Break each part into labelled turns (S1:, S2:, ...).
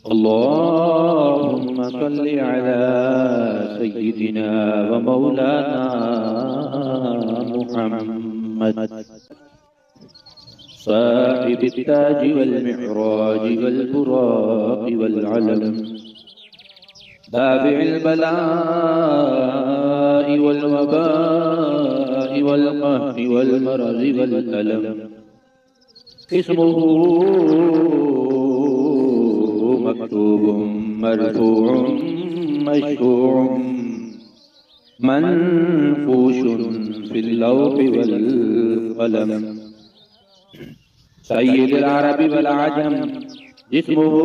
S1: अल्लाहुम्मा सल्लि अला सय्यिदिना व मौलाना मुहम्मद साहिबित ताज वल मिअराज वल बुराक वल अलम दाफिल बलाइ वल वबाइ वल कहरि वल मरज़ वल अलम इस्मुहु मक्तूबुम मरफूउम मशफूउम मनफूशुन फिल लौहि वल क़लम सय्यिदुल अरबि वल अजम जिस्मुहु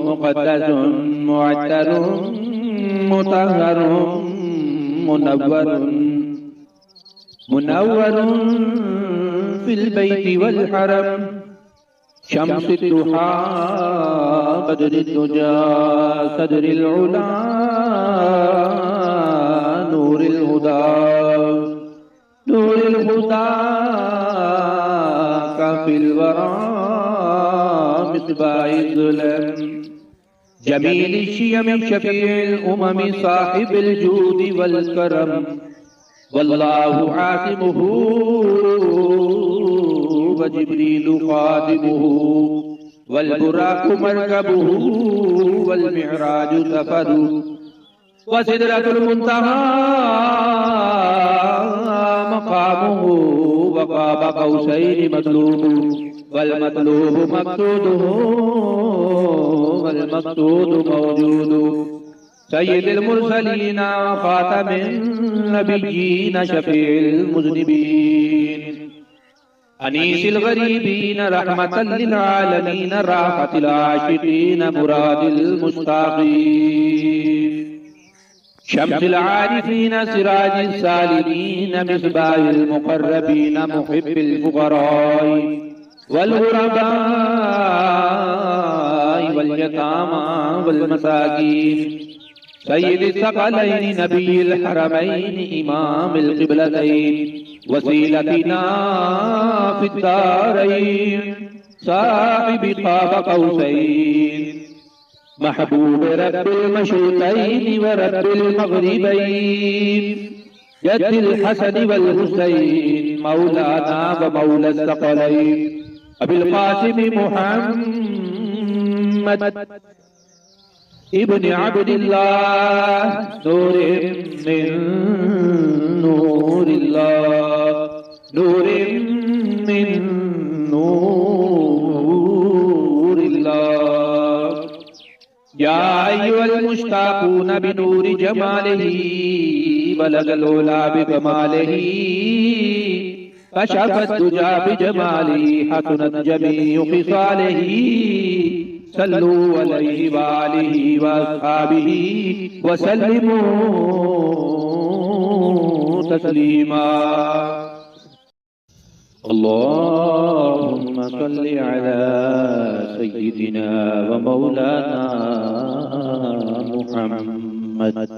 S1: मुक़द्दसुन मुअत्तरुन मुतहहरुन मुनव्वरुन फिल बैति वल हरम शम्सुद दुहा बदरुद दुजा सदरिल उला नूरिल हुदा काफिल वरा मिस्बाहिल ज़ुलम जमील शियम शफीउल उमम साहिबिल जूद वल करम वल्लाहु आसिमुहु व जिब्रीलु ख़ादिमुहु वल बुराक़ु मरकबुहु वल मिअराजु सफ़रुहु व सिदरतुल मुंतहा मक़ामुहु व क़ाब क़ौसैनि मतलूबुहु वल मतलूबु मक़सूदुहु वल मक़सूदु मौजूदुहु सय्यिदुल मुरसलीन व ख़ातमिन नबिय्यीन शफ़ीउल मुज़निबीन अनीसिल गरीबीन रहमतल लिल आलमीन राहतिल आशिकीन मुरादिल मुश्ताक़ीन शम्सिल आरिफीन सिराजिस सालिकीन मिस्बाहिल मुक़र्रबीन मुहिब्बिल फ़ुक़राई वल ग़ुरबाई वल यतामा वल मसाकीन सय्यिदिस सकलैनि नबिय्यिल हरमैनि इमामिल क़िबलतैन वसीलतिना फिद्दारैन साहिबि क़ाब क़ौसैन महबूब रब्बिल मशरिक़ैन व रब्बिल मग़रिबैन जद्दिल हसन वल हुसैन मौलाना व मौला सकलैन अबिल क़ासिम मुहम्मद इब्न अब्दिल्लाह नूरिन मिन नूरिल्लाह नूरिन मिन नूरिल्लाह या अय्युहल मुश्ताक़ून बिनूरि जमालिही बलगल उला बिकमालिही कशफत दुजा बिजमालिही हसनत जमीउ ख़िसालिही सल्लू अलैहि व आलिहि व अस्हाबिही व सल्लिमू तस्लीमा अल्लाहुम्मा सल्लि अला सय्यिदिना व मौलाना मुहम्मद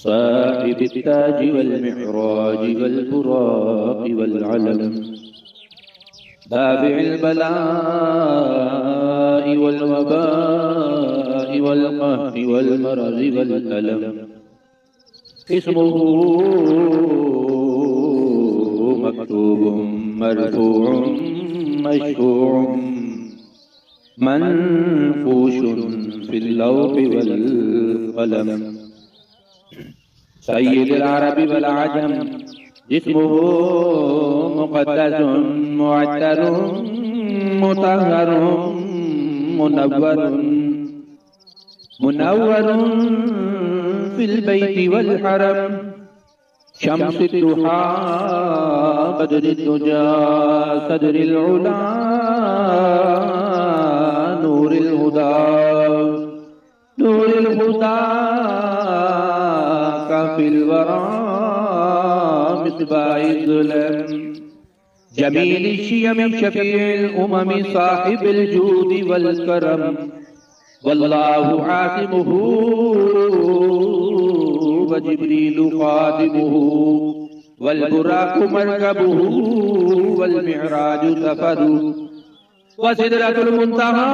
S1: साहिबित ताज वल मिअराज वल बुराक वल अलम दाफिल बलाइ वल वबाइ वल कहरि वल मरज़ वल अलम इस्मुहु मक्तूबुम मरफूउम मशफूउम मनफूशुन फिल लौहि वल क़लम सय्यिदुल अरबि वल अजम जिस्मुहु मुक़द्दसुन मुअत्तरुन मुतहहरुन मुनव्वरुन फिल बैति वल हरम शम्सुद दुहा बदरुद दुजा सदरिल उला नूरिल हुदा काफिल वरा मिस्बाहिल ज़ुलम जमील शियम शफीउल उमम साहिबिल जूद वल करम वल्लाहु आसिमुहु व जिब्रीलु ख़ादिमुहु वल बुराक़ु मरकबुहु वल मिअराजु सफ़रुहु व सिदरतुल मुंतहा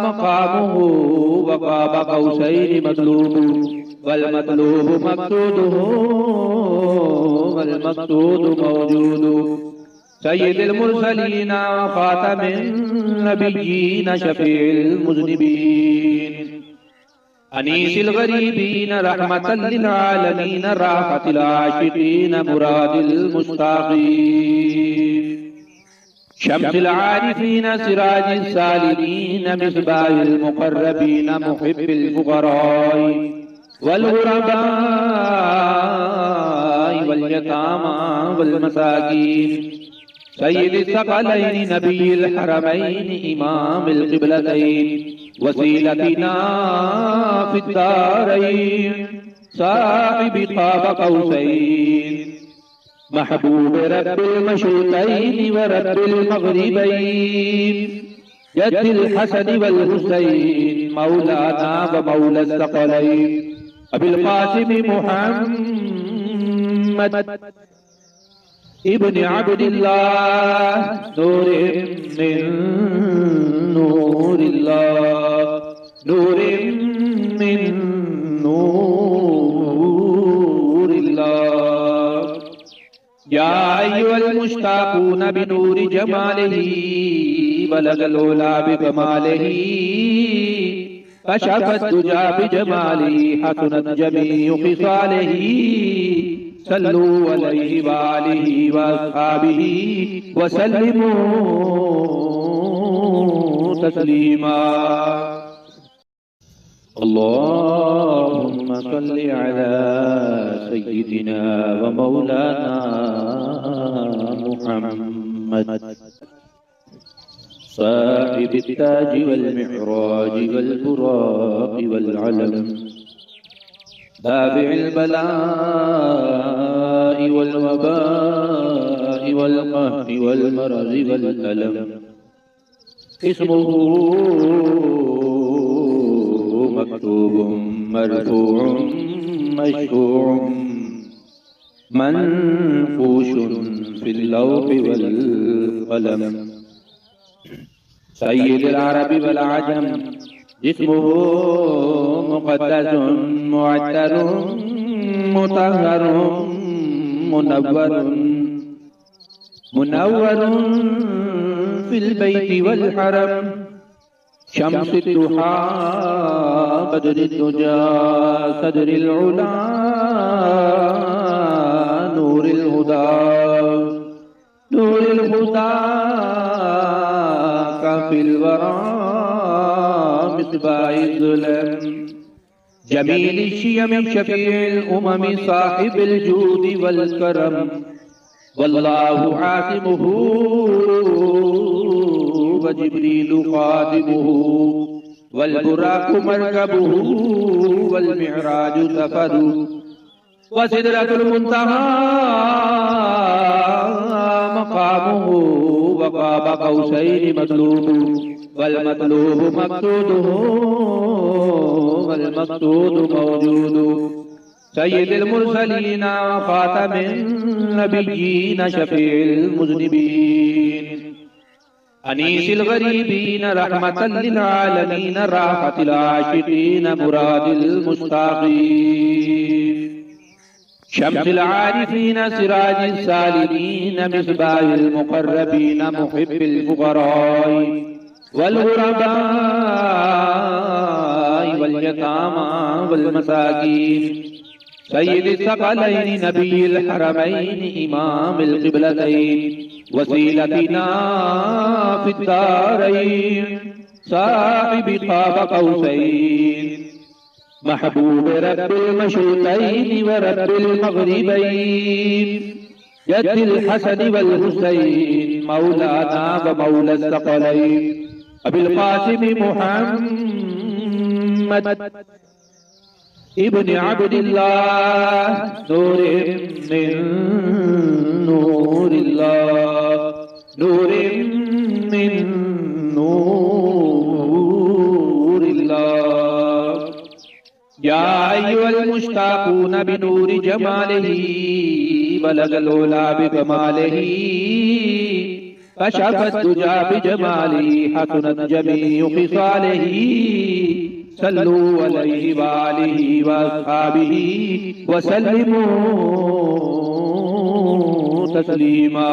S1: मकामुहु व क़ाब क़ौसैनि मतलूबु वल मतलूबु मक़सूदुहु वल मक़सूदु मौजूदु सय्यिदुल मुरसलीन व ख़ातमिन नबिय्यीन शफ़ीउल मुज़निबीन अनीसिल गरीबीन रहमतल लिल आलमीन राहतिल आशिकीन मुरादिल मुश्ताक़ीन शम्सिल आरिफीन सिराजिस सालिमीन मिस्बाहिल मुक़र्रबीन मुहिब्बिल फ़ुक़राई वल ग़ुरबाई वल यतामा वल मसाकीन सय्यिदिस सकलैनि नबिय्यिल हरमैनि इमामिल क़िबलतैन वसीलतिना फिद्दारैन साहिबि क़ाब क़ौसैन महबूब रब्बिल मशरिक़ैन व रब्बिल मग़रिबैन जद्दिल हसन वल हुसैन मौलाना व मौला सकलैन अबिल क़ासिम मुहम्मद इब्न अब्दिल्लाह नूरिन मिन नूरिल्लाह नूरिन मिन नूरिल्लाह या अय्युहल मुश्ताक़ून बिनूरि जमालिही बलगल उला बिकमालिही कशफत दुजा बिजमालिही हसनत जमीउ खिसालिही सल्लू अलैहि व आलिहि व अस्हाबिही व सल्लिमू तस्लीमा। अल्लाहुम्मा सल्लि अला सय्यिदिना व मौलाना मुहम्मद साहिबित ताज वल मिअराज वल बुराक़ वल अलम दाफ़िइल बलाइ वल वबाइ वल क़हरि वल मरज़ि वल अलम इस्मुहु मक्तूबुम मरफ़ूउम मशफ़ूउम मनक़ूशुन फ़िल लौहि वल क़लम सय्यिदुल अरबि वल अजम जिस्मुहु मुक़द्दसुन मुअत्तरुन मुतहहरुन मुनव्वरुन फिल बैति वल हरम शम्सुद दुहा बदरुद दुजा सदरिल उला नूरिल हुदा काफिल वरा मिस्बाहिल ज़ुलम जमील शियम शफीउल उमम साहिबिल जूद वल करम वल्लाहु आसिमुहु व जिब्रीलु ख़ादिमुहु वल बुराक़ु मरकबुहु वल मिअराजु सफ़रु व सिदरतुल मुंतहा मक़ामुहु व क़ाब क़ौसैनि मतलूबु वल मतलूबु मक़सूदुहु वल मक़सूदु मौजूदु सय्यिदुल मुरसलीन व ख़ातमिन नबिय्यीन शफ़ीउल मुज़निबीन अनीसिल गरीबीन रहमतल लिल आलमीन राहतिल आशिकीन मुरादिल मुश्ताक़ीन शम्सिल आरिफीन सिराजिस सालिमीन मिस्बाहिल मुक़र्रबीन मुहिब्बिल फ़ुक़राई वल ग़ुरबाई वल यतामा वल मसाकीन सय्यिदिस सकलैनि नबिय्यिल हरमैनि इमामिल क़िबलतैन वसीलतिना फिद्दारैन साहिबि क़ाब क़ौसैन महबूब रब्बिल मशरिक़ैन व रब्बिल मग़रिबैन जद्दिल हसन वल हुसैन मौलाना व मौला सकलैन अबिल क़ासिम मुहम्मद इब्न अब्दिल्लाह नूरिन मिन नूरिल्लाह नूरिन मिन नूरिल्लाह या अय्युहल मुश्ताक़ून बिनूरि जमालिही बलगल उला बिकमालिही कशफत दुजा बिजमाली हसनत जमीउ खिसालिही सल्लू अलैहि वालिही वअस्हाबिही वसल्लिमू तस्लीमा।